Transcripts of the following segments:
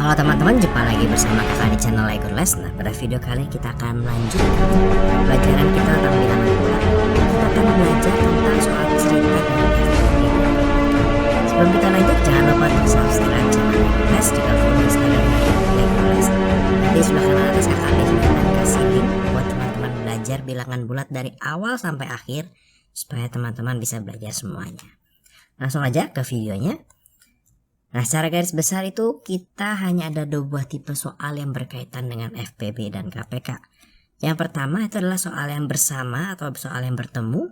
Halo teman-teman, jumpa lagi bersama kakak di channel Lego Les. Nah, pada video kali ini kita akan melanjutkan pelajaran kita tentang bilangan bulat. Kita akan belajar tentang soal cerita dan FPB. Sebelum kita lanjut, jangan lupa untuk subscribe channel Lego Les, juga follow Instagram Lego Les. Di sebelah kanan atas kakak akan kasih link buat teman-teman belajar bilangan bulat dari awal sampai akhir supaya teman-teman bisa belajar semuanya. Langsung aja ke videonya. Nah, secara garis besar itu kita hanya ada dua buah tipe soal yang berkaitan dengan FPB dan KPK. Yang pertama itu adalah soal yang bersama atau soal yang bertemu.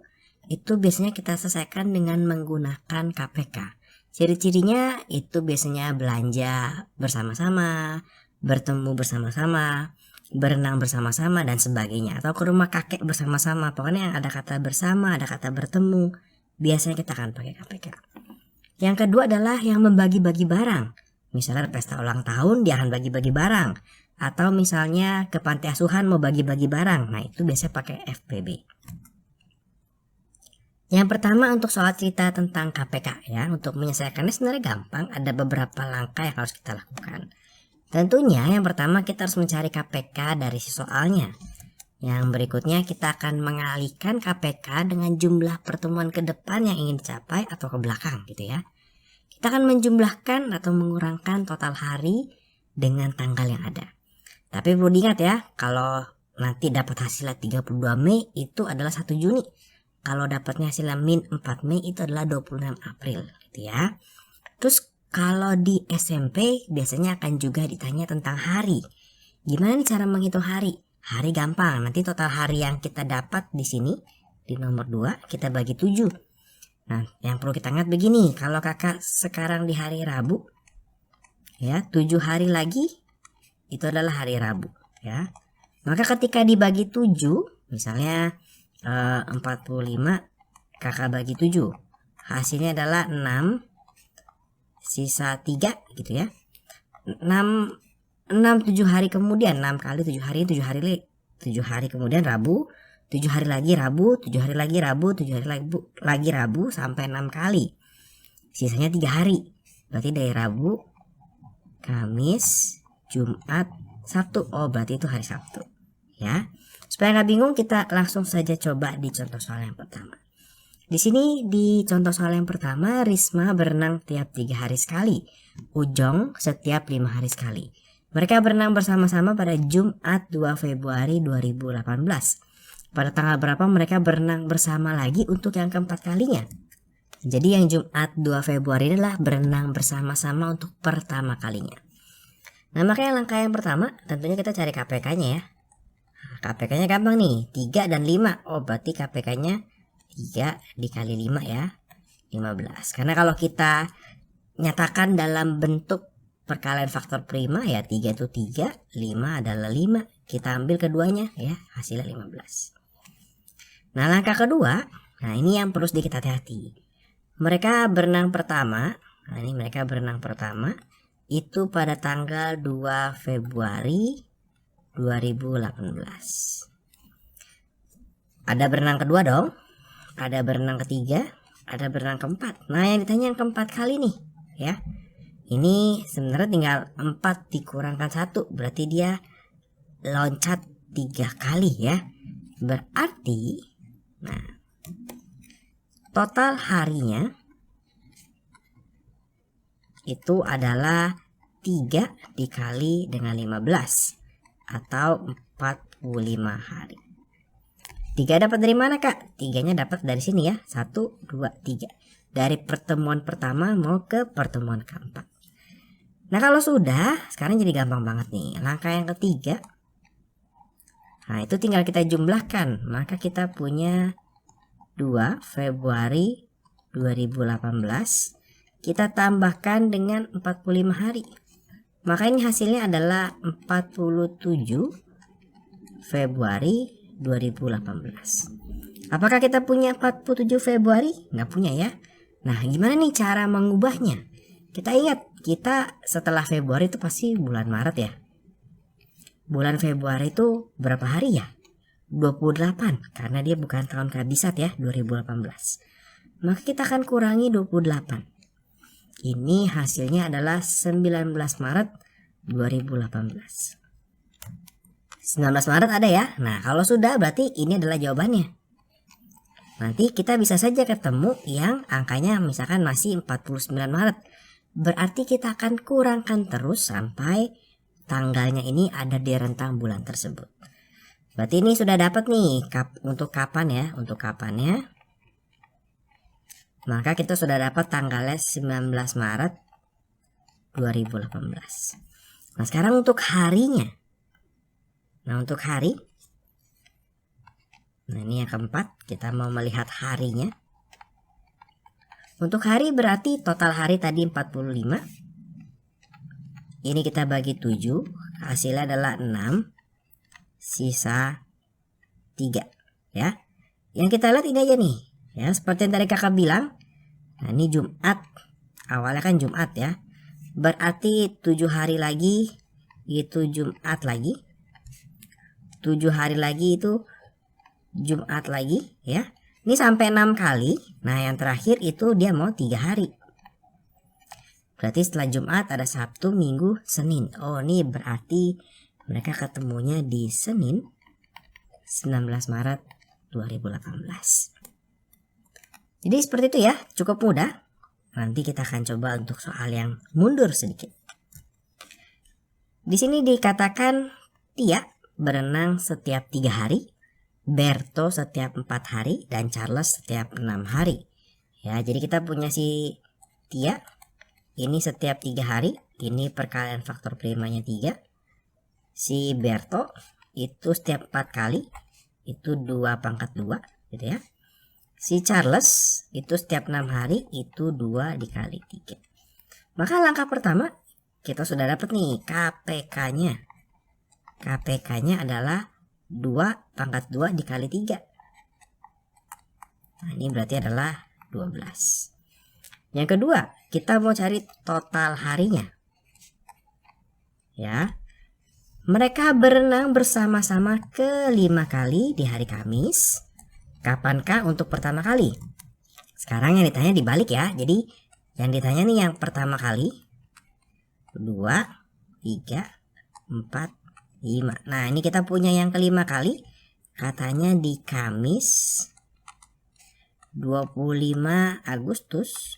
Itu biasanya kita selesaikan dengan menggunakan KPK. Ciri-cirinya itu biasanya belanja bersama-sama, bertemu bersama-sama, berenang bersama-sama, dan sebagainya. Atau ke rumah kakek bersama-sama. Pokoknya yang ada kata bersama, ada kata bertemu, biasanya kita akan pakai KPK. Yang kedua adalah yang membagi-bagi barang. Misalnya pesta ulang tahun dia akan bagi-bagi barang. Atau misalnya ke panti asuhan mau bagi-bagi barang. Nah, itu biasanya pakai FPB. Yang pertama untuk soal cerita tentang KPK ya. Untuk menyelesaikannya sebenarnya gampang. Ada beberapa langkah yang harus kita lakukan. Tentunya yang pertama kita harus mencari KPK dari si soalnya. Yang berikutnya kita akan mengalihkan KPK dengan jumlah pertemuan ke depan yang ingin dicapai atau ke belakang gitu ya. Kita akan menjumlahkan atau mengurangkan total hari dengan tanggal yang ada. Tapi perlu diingat ya, kalau nanti dapat hasilnya 32 Mei itu adalah 1 Juni. Kalau dapatnya hasilnya min 4 Mei itu adalah 26 April gitu ya. Terus kalau di SMP biasanya akan juga ditanya tentang hari. Gimana nih cara menghitung hari? Hari gampang, nanti total hari yang kita dapat di sini di nomor 2 kita bagi 7. Nah, yang perlu kita ingat begini, kalau kakak sekarang di hari Rabu ya, 7 hari lagi itu adalah hari Rabu ya. Maka ketika dibagi 7, misalnya 45 kakak bagi 7, hasilnya adalah 6 sisa 3 gitu ya. 7 hari kemudian, 6 kali 7 hari, 7 hari kemudian Rabu, 7 hari lagi Rabu, 7 hari lagi Rabu, 7 hari lagi Rabu sampai 6 kali. Sisanya 3 hari. Berarti dari Rabu, Kamis, Jumat, Sabtu. Oh, berarti itu hari Sabtu. Ya. Supaya nggak bingung, kita langsung saja coba di contoh soal yang pertama. Di sini di contoh soal yang pertama, Risma berenang tiap 3 hari sekali. Ujong setiap 5 hari sekali. Mereka berenang bersama-sama pada Jumat 2 Februari 2018. Pada tanggal berapa mereka berenang bersama lagi untuk yang keempat kalinya? Jadi yang Jumat 2 Februari adalah berenang bersama-sama untuk pertama kalinya. Nah, makanya langkah yang pertama tentunya kita cari KPK-nya ya. Nah, KPK-nya gampang nih, 3 dan 5. Oh, berarti KPK-nya 3 dikali 5 ya, 15. Karena kalau kita nyatakan dalam bentuk perkalian faktor prima ya, 3 itu 3, 5 adalah 5. Kita ambil keduanya ya, hasilnya 15. Nah, langkah kedua, nah ini yang perlu sedikit hati-hati. Mereka berenang pertama, nah ini mereka berenang pertama itu pada tanggal 2 Februari 2018. Ada berenang kedua dong, ada berenang ketiga, ada berenang keempat. Nah, yang ditanya yang keempat kali nih ya. Ini sebenarnya tinggal 4 dikurangkan 1, berarti dia loncat 3 kali ya. Berarti nah, total harinya itu adalah 3 dikali dengan 15 atau 45 hari. 3 dapat dari mana kak? 3-nya dapat dari sini ya. 1, 2, 3. Dari pertemuan pertama mau ke pertemuan keempat. Nah, kalau sudah, sekarang jadi gampang banget nih. Langkah yang ketiga, nah itu tinggal kita jumlahkan. Maka kita punya 2 Februari 2018. Kita tambahkan dengan 45 hari. Maka ini hasilnya adalah 47 Februari 2018. Apakah kita punya 47 Februari? Nggak punya ya. Nah, gimana nih cara mengubahnya? Kita ingat, kita setelah Februari itu pasti bulan Maret ya. Bulan Februari itu berapa hari ya? 28, karena dia bukan tahun kabisat ya, 2018. Maka kita akan kurangi 28. Ini hasilnya adalah 19 Maret 2018. 19 Maret ada ya. Nah, kalau sudah berarti ini adalah jawabannya. Nanti kita bisa saja ketemu yang angkanya misalkan masih 49 Maret. Berarti kita akan kurangkan terus sampai tanggalnya ini ada di rentang bulan tersebut. Berarti ini sudah dapat nih untuk kapan ya, untuk kapannya. Maka kita sudah dapat tanggalnya 19 Maret 2018. Nah, sekarang untuk harinya. Nah, untuk hari, nah ini yang keempat, kita mau melihat harinya. Untuk hari berarti total hari tadi 45. Ini kita bagi 7, hasilnya adalah 6, sisa 3 ya. Yang kita lihat ini aja nih ya, seperti yang tadi kakak bilang. Nah, ini Jumat, awalnya kan Jumat ya. Berarti 7 hari lagi itu Jumat lagi. 7 hari lagi itu Jumat lagi ya. Ini sampai 6 kali. Nah, yang terakhir itu dia mau 3 hari. Berarti setelah Jumat ada Sabtu, Minggu, Senin. Oh, ini berarti mereka ketemunya di Senin 19 Maret 2018. Jadi seperti itu ya, cukup mudah. Nanti kita akan coba untuk soal yang mundur sedikit. Di sini dikatakan Tia berenang setiap 3 hari, Berto setiap 4 hari, dan Charles setiap 6 hari. Ya, jadi kita punya si Tia ini setiap 3 hari, ini perkalian faktor primanya 3. Si Berto itu setiap 4 kali, itu 2 pangkat 2 gitu ya. Si Charles itu setiap 6 hari, itu 2 dikali 3. Maka langkah pertama kita sudah dapat nih KPK-nya. KPK-nya adalah 2 pangkat 2 dikali 3. Nah, ini berarti adalah 12. Yang kedua, kita mau cari total harinya. Ya. Mereka berenang bersama-sama ke 5 kali di hari Kamis. Kapankah untuk pertama kali? Sekarang yang ditanya dibalik ya. Jadi yang ditanya nih yang pertama kali. 2, 3, 4, 5. Nah, ini kita punya yang kelima kali. Katanya di Kamis 25 Agustus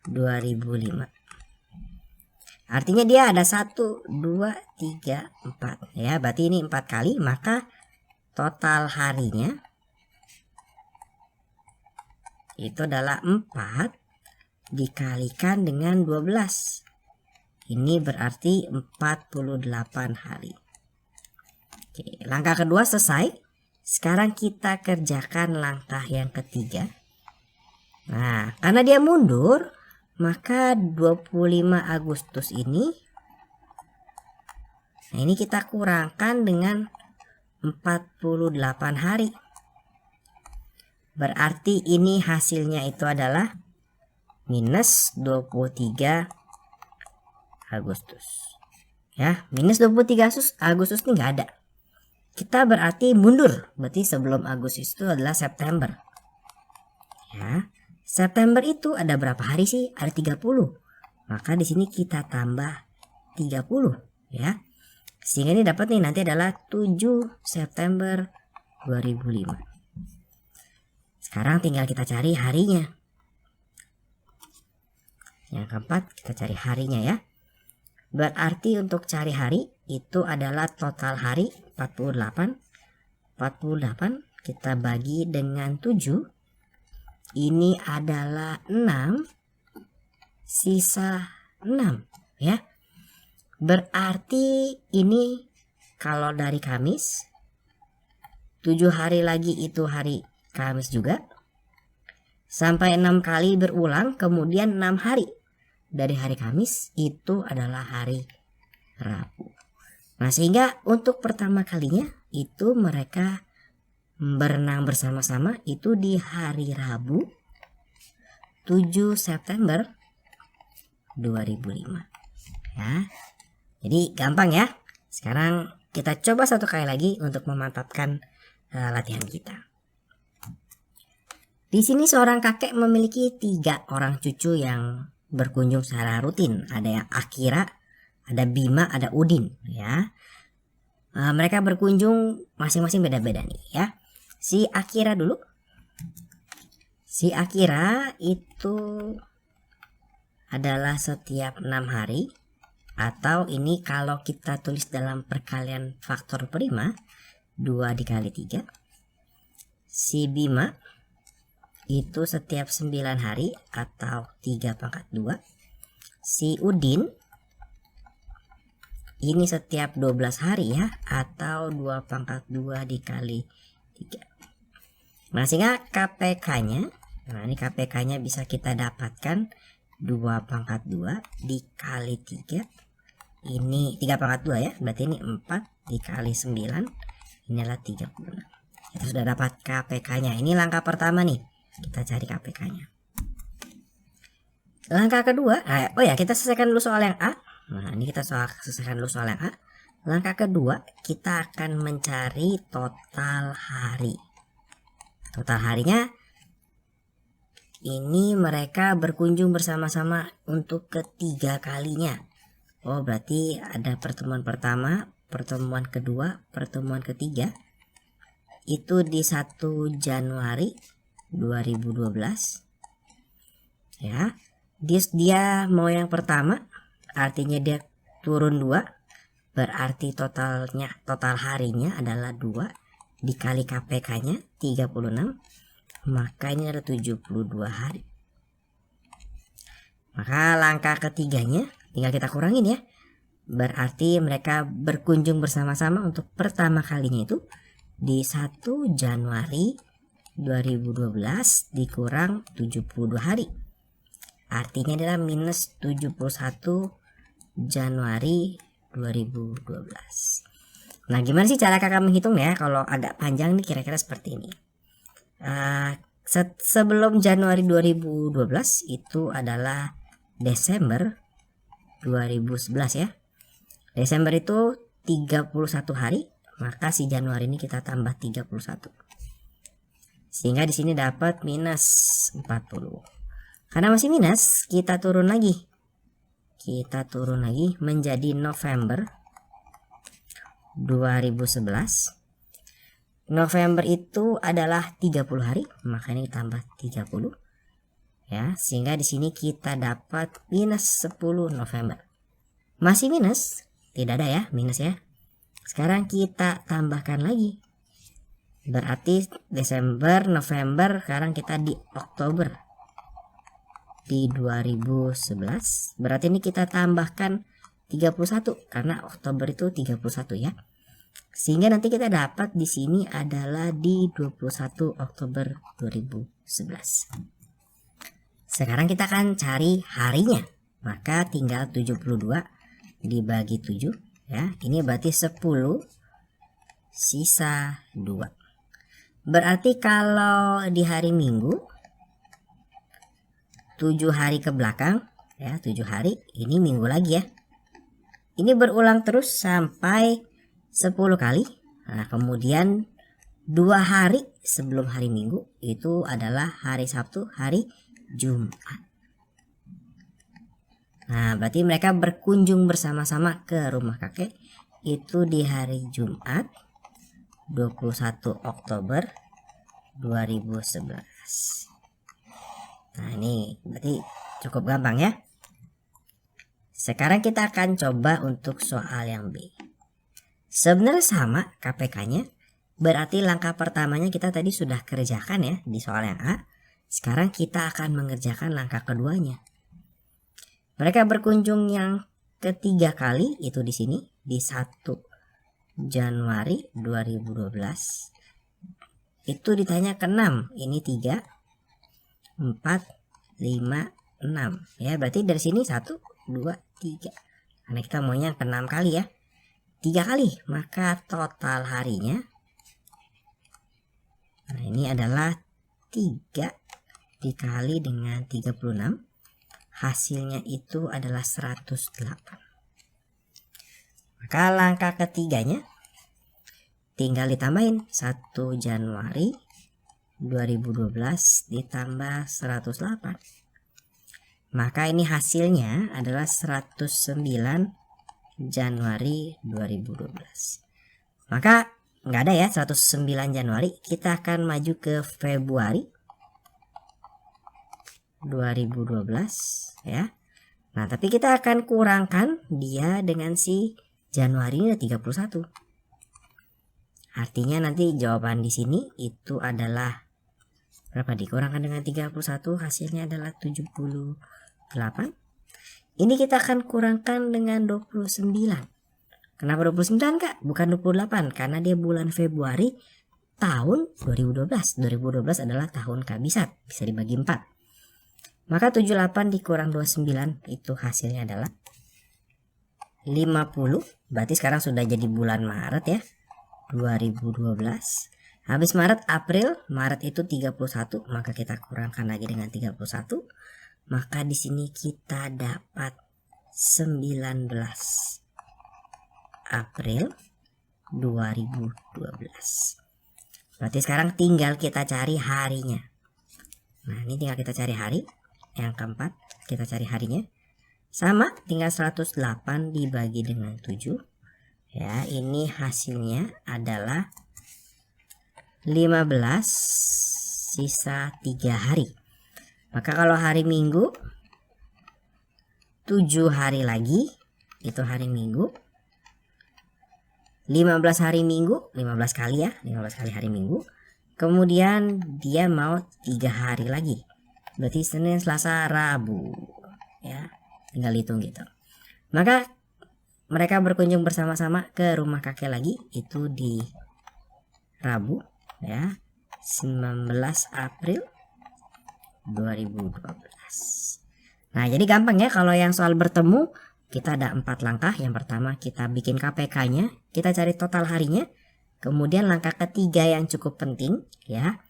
2005. Artinya dia ada 1, 2, 3, 4 ya. Berarti ini 4 kali, maka total harinya itu adalah 4 dikalikan dengan 12. Ini berarti 48 hari. Oke, langkah kedua selesai. Sekarang kita kerjakan langkah yang ketiga. Nah, karena dia mundur, maka 25 Agustus ini, nah ini kita kurangkan dengan 48 hari. Berarti ini hasilnya itu adalah minus 23 Agustus. Ya, minus 23 Agustus ini nggak ada. Kita berarti mundur. Berarti sebelum Agustus itu adalah September. Ya, September itu ada berapa hari sih? Ada 30. Maka di sini kita tambah 30 ya. Sehingga ini dapat nih nanti adalah 7 September 2005. Sekarang tinggal kita cari harinya. Yang keempat kita cari harinya ya. Berarti untuk cari hari itu adalah total hari 48. 48 kita bagi dengan 7. Ini adalah 6 sisa 6 ya. Berarti ini kalau dari Kamis 7 hari lagi itu hari Kamis juga. Sampai 6 kali berulang, kemudian 6 hari dari hari Kamis itu adalah hari Rabu. Nah, sehingga untuk pertama kalinya itu mereka berenang bersama-sama itu di hari Rabu 7 September 2005 ya. Jadi gampang ya. Sekarang kita coba satu kali lagi untuk memantapkan latihan kita. Di sini seorang kakek memiliki 3 orang cucu yang berkunjung secara rutin. Ada yang Akira, ada Bima, ada Udin ya. Mereka berkunjung masing-masing beda-beda nih ya. Si Akira dulu. Si Akira itu adalah setiap 6 hari, atau ini kalau kita tulis dalam perkalian faktor prima 2 dikali 3. Si Bima itu setiap 9 hari atau 3 pangkat 2. Si Udin ini setiap 12 hari ya, atau 2 pangkat 2 dikali 3. Nah, sehingga KPK-nya, nah ini KPK-nya bisa kita dapatkan 2 pangkat 2 dikali 3. Ini 3 pangkat 2 ya, berarti ini 4 dikali 9. Ini adalah 36. Kita sudah dapat KPK-nya. Ini langkah pertama nih, kita cari KPK-nya. Langkah kedua, oh ya, kita selesaikan dulu soal yang A. Nah, ini kita selesaikan dulu soal yang A. Langkah kedua, kita akan mencari total hari. Total harinya, ini mereka berkunjung bersama-sama untuk ketiga kalinya. Oh, berarti ada pertemuan pertama, pertemuan kedua, pertemuan ketiga. Itu di 1 Januari 2012. Ya, dia mau yang pertama. Artinya dia turun 2, berarti total harinya adalah 2 dikali KPK-nya 36, maka ini ada 72 hari. Maka langkah ketiganya tinggal kita kurangin ya, berarti mereka berkunjung bersama-sama untuk pertama kalinya itu di 1 Januari 2012 dikurang 72 hari, artinya adalah minus 71 Januari 2012. Nah, gimana sih cara kakak menghitung ya? Kalau agak panjang nih kira-kira seperti ini. Sebelum Januari 2012 itu adalah Desember 2011 ya. Desember itu 31 hari, maka si Januari ini kita tambah 31. Sehingga di sini dapat minus 40. Karena masih minus, kita turun lagi. Kita turun lagi menjadi November 2011. November itu adalah 30 hari, makanya ditambah 30 ya, sehingga di sini kita dapat minus 10 November. Masih minus, tidak ada ya minus ya. Sekarang kita tambahkan lagi, berarti Desember, November, sekarang kita di Oktober di 2011. Berarti ini kita tambahkan 31 karena Oktober itu 31 ya. Sehingga nanti kita dapat di sini adalah di 21 Oktober 2011. Sekarang kita akan cari harinya. Maka tinggal 72 dibagi 7 ya. Ini berarti 10 sisa 2. Berarti kalau di hari Minggu 7 hari ke belakang ya, 7 hari, ini minggu lagi ya. Ini berulang terus sampai 10 kali. Nah, kemudian 2 hari sebelum hari Minggu itu adalah hari Sabtu, hari Jumat. Nah, berarti mereka berkunjung bersama-sama ke rumah kakek itu di hari Jumat 21 Oktober 2011. Nah, ini berarti cukup gampang ya. Sekarang kita akan coba untuk soal yang B. Sebenarnya sama KPK-nya. Berarti langkah pertamanya kita tadi sudah kerjakan ya di soal yang A. Sekarang kita akan mengerjakan langkah keduanya. Mereka berkunjung yang ketiga kali itu di sini di 1 Januari 2012. Itu ditanya ke-6. Ini 3 4, 5, 6 ya, berarti dari sini 1, 2, 3 karena kita maunya ke-6 kali ya, 3 kali, maka total harinya, nah ini adalah 3 dikali dengan 36, hasilnya itu adalah 108. Maka langkah ketiganya tinggal ditambahin 1 Januari 2012 ditambah 108. Maka ini hasilnya adalah 109 Januari 2012. Maka nggak ada ya 109 Januari, kita akan maju ke Februari 2012 ya. Nah, tapi kita akan kurangkan dia dengan si Januari ini 31. Artinya nanti jawaban di sini itu adalah berapa dikurangkan dengan 31, hasilnya adalah 78. Ini kita akan kurangkan dengan 29. Kenapa 29 Kak? Bukan 28, karena dia bulan Februari tahun 2012. 2012 adalah tahun kabisat, bisa dibagi 4. Maka 78 dikurang 29 itu hasilnya adalah 50. Berarti sekarang sudah jadi bulan Maret ya, 2012. Habis Maret, April, Maret itu 31, maka kita kurangkan lagi dengan 31. Maka di sini kita dapat 19 April 2012. Berarti sekarang tinggal kita cari harinya. Nah, ini tinggal kita cari hari. Yang keempat, kita cari harinya. Sama, tinggal 108 dibagi dengan 7. Ya, ini hasilnya adalah 15 sisa 3 hari. Maka kalau hari Minggu 7 hari lagi, itu hari Minggu. 15 hari Minggu, 15 kali ya, 15 kali hari Minggu. Kemudian dia mau 3 hari lagi. Berarti Senin, Selasa, Rabu. Ya, tinggal hitung gitu. Maka mereka berkunjung bersama-sama ke rumah kakek lagi, itu di Rabu ya, 19 April 2012. Nah, jadi gampang ya kalau yang soal bertemu, kita ada 4 langkah. Yang pertama kita bikin KPK-nya, kita cari total harinya. Kemudian langkah ketiga yang cukup penting ya,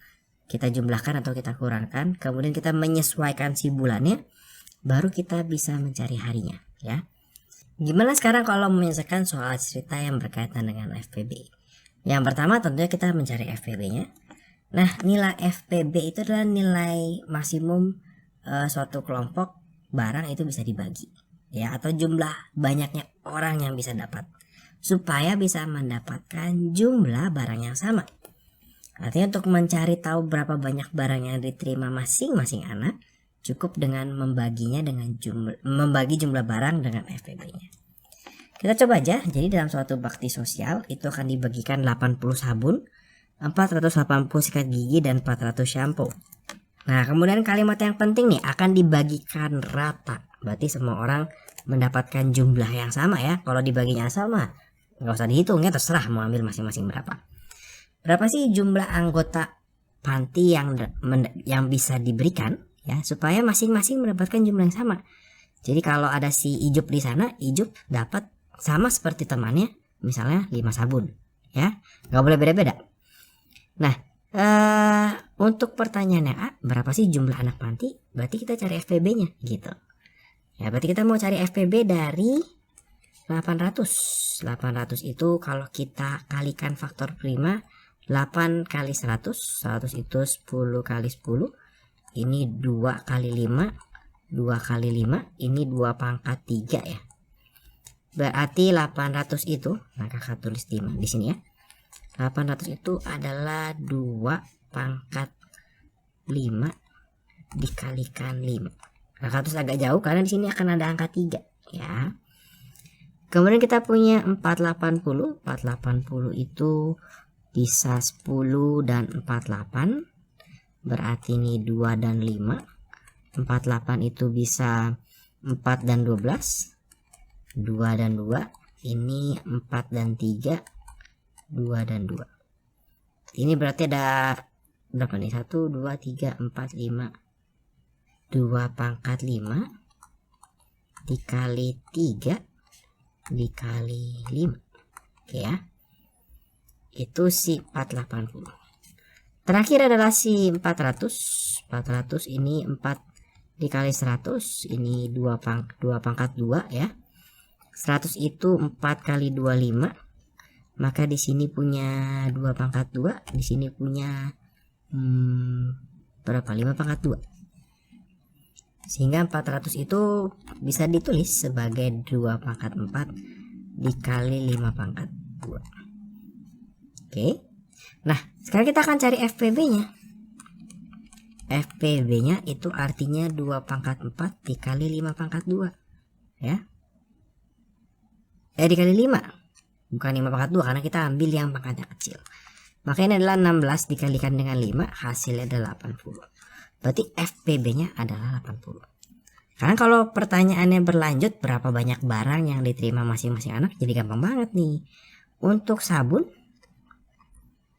kita jumlahkan atau kita kurangkan. Kemudian kita menyesuaikan si bulannya, baru kita bisa mencari harinya ya. Gimana sekarang kalau menyelesaikan soal cerita yang berkaitan dengan FPB? Yang pertama tentunya kita mencari FPB-nya. Nah, nilai FPB itu adalah nilai maksimum suatu kelompok barang itu bisa dibagi ya, atau jumlah banyaknya orang yang bisa dapat supaya bisa mendapatkan jumlah barang yang sama. Artinya untuk mencari tahu berapa banyak barang yang diterima masing-masing anak, cukup dengan membaginya dengan membagi jumlah barang dengan FPB-nya. Kita coba aja. Jadi dalam suatu bakti sosial itu akan dibagikan 80 sabun, 480 sikat gigi, dan 400 shampoo. Nah, kemudian kalimat yang penting nih, akan dibagikan rata. Berarti semua orang mendapatkan jumlah yang sama ya. Kalau dibaginya sama, nggak usah dihitung ya, terserah mau ambil masing-masing berapa. Berapa sih jumlah anggota panti yang bisa diberikan ya, supaya masing-masing mendapatkan jumlah yang sama. Jadi kalau ada si Ijup di sana, Ijup dapat sama seperti temannya, misalnya 5 sabun ya, nggak boleh beda-beda. Nah, untuk pertanyaannya A, berapa sih jumlah anak panti? Berarti kita cari FPB-nya gitu ya. Berarti kita mau cari FPB dari 800. 800 itu kalau kita kalikan faktor prima, 8 kali 100, 100 itu 10 kali 10, ini 2 kali 5, 2 kali 5, ini 2 pangkat 3 ya. Berarti 800 itu, nah kakak tulis di sini ya, 800 itu adalah 2 pangkat 5 dikalikan 5. Kakak tulis agak jauh karena di sini akan ada angka 3 ya. Kemudian kita punya 480, 480 itu bisa 10 dan 48, berarti ini 2 dan 5. 48 itu bisa 4 dan 12, 2 dan 2, ini 4 dan 3, 2 dan 2. Ini berarti ada berapa nih? 1, 2, 3, 4, 5. 2 pangkat 5 dikali 3 dikali 5. Oke ya. Itu si 480. Terakhir adalah si 400. 400 ini 4 dikali 100, ini 2 pangkat 2 ya. 100 itu 4 kali 25. Maka di sini punya 2 pangkat 2, di sini punya berapa? 5 pangkat 2. Sehingga 400 itu bisa ditulis sebagai 2 pangkat 4 dikali 5 pangkat 2. Oke. Nah, sekarang kita akan cari FPB-nya. FPB-nya itu artinya 2 pangkat 4 dikali 5 pangkat 2. Ya. Dikali 5. Bukan 5 pangkat 2 karena kita ambil yang pangkatnya kecil. Maka ini adalah 16 dikalikan dengan 5, hasilnya adalah 80. Berarti FPB-nya adalah 80. Karena kalau pertanyaannya berlanjut berapa banyak barang yang diterima masing-masing anak, jadi gampang banget nih. Untuk sabun,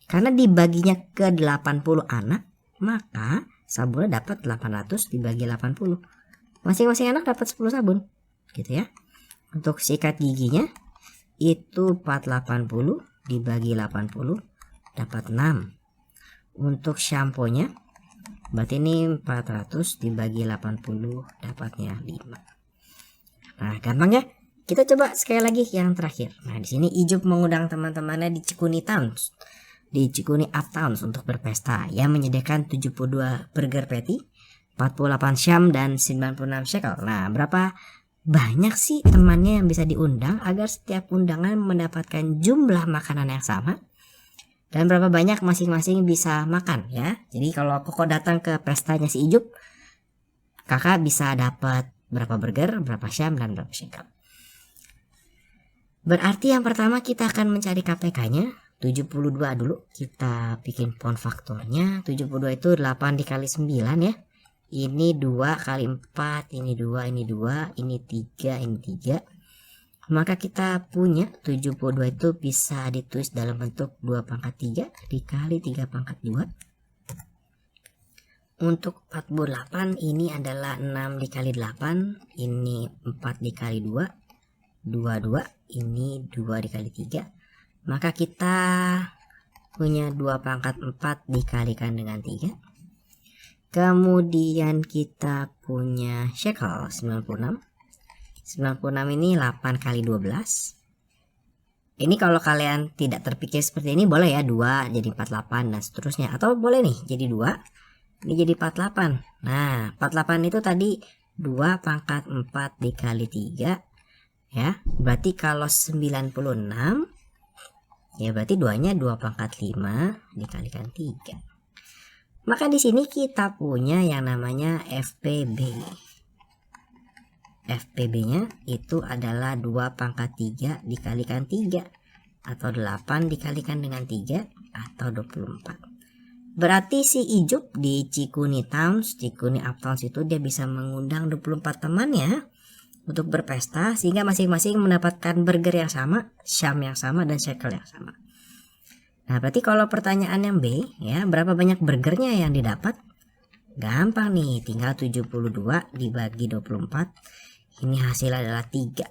karena dibaginya ke 80 anak, maka sabunnya dapat 800 dibagi 80. Masing-masing anak dapat 10 sabun. Gitu ya. Untuk sikat giginya, itu 480 dibagi 80 dapat 6. Untuk shampoo-nya, berarti ini 400 dibagi 80 dapatnya 5. Nah, gampang ya. Kita coba sekali lagi yang terakhir. Nah, di sini Ijup mengundang teman-temannya di Cikuni Towns, di Cikuni Uptowns untuk berpesta yang menyediakan 72 burger patty, 48 syam dan 96 shekel. Nah, berapa banyak sih temannya yang bisa diundang agar setiap undangan mendapatkan jumlah makanan yang sama? Dan berapa banyak masing-masing bisa makan ya. Jadi kalau Koko datang ke pestanya si Ijup, kakak bisa dapat berapa burger, berapa syam, dan berapa shekel. Berarti yang pertama kita akan mencari KPK-nya. 72 dulu. Kita bikin pound faktornya. 72 itu 8 dikali 9 ya. Ini 2 kali 4, ini 2, ini 2, ini 3, ini 3. Maka kita punya 72 itu bisa ditulis dalam bentuk 2 pangkat 3 dikali 3 pangkat 2. Untuk 48 ini adalah 6 dikali 8. Ini 4 dikali 2. 22. Ini 2 dikali 3. Maka kita punya 2 pangkat 4 dikalikan dengan 3. Kemudian kita punya shekel 96. 96 ini 8 kali 12. Ini kalau kalian tidak terpikir seperti ini boleh ya 2 jadi 48 dan seterusnya. Atau boleh nih jadi 2 ini jadi 48. Nah 48 itu tadi 2 pangkat 4 dikali 3 ya. Berarti kalau 96 ya berarti 2-nya 2 pangkat 5 dikalikan 3. Maka di sini kita punya yang namanya FPB. FPB-nya itu adalah 2 pangkat 3 dikalikan 3 atau 8 dikalikan dengan 3 atau 24. Berarti si Ijup di Cikuni Towns, Cikuni Uptowns itu dia bisa mengundang 24 temannya untuk berpesta sehingga masing-masing mendapatkan burger yang sama, syam yang sama, dan shekel yang sama. Nah, berarti kalau pertanyaan yang B ya, berapa banyak burgernya yang didapat? Gampang nih, tinggal 72 dibagi 24. Ini hasilnya adalah 3.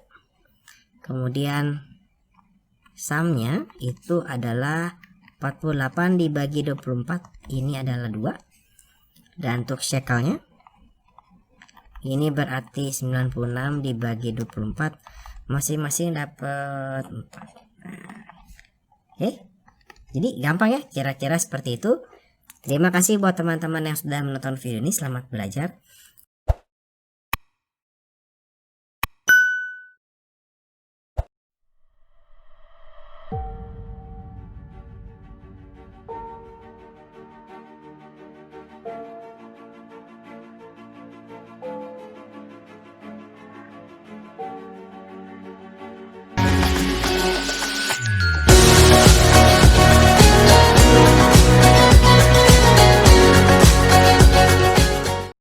Kemudian samnya itu adalah 48 dibagi 24. Ini adalah 2. Dan untuk shekelnya ini berarti 96 dibagi 24. Masing-masing dapat 4. Nah, oke. Jadi gampang ya, kira-kira seperti itu. Terima kasih buat teman-teman yang sudah menonton video ini. Selamat belajar.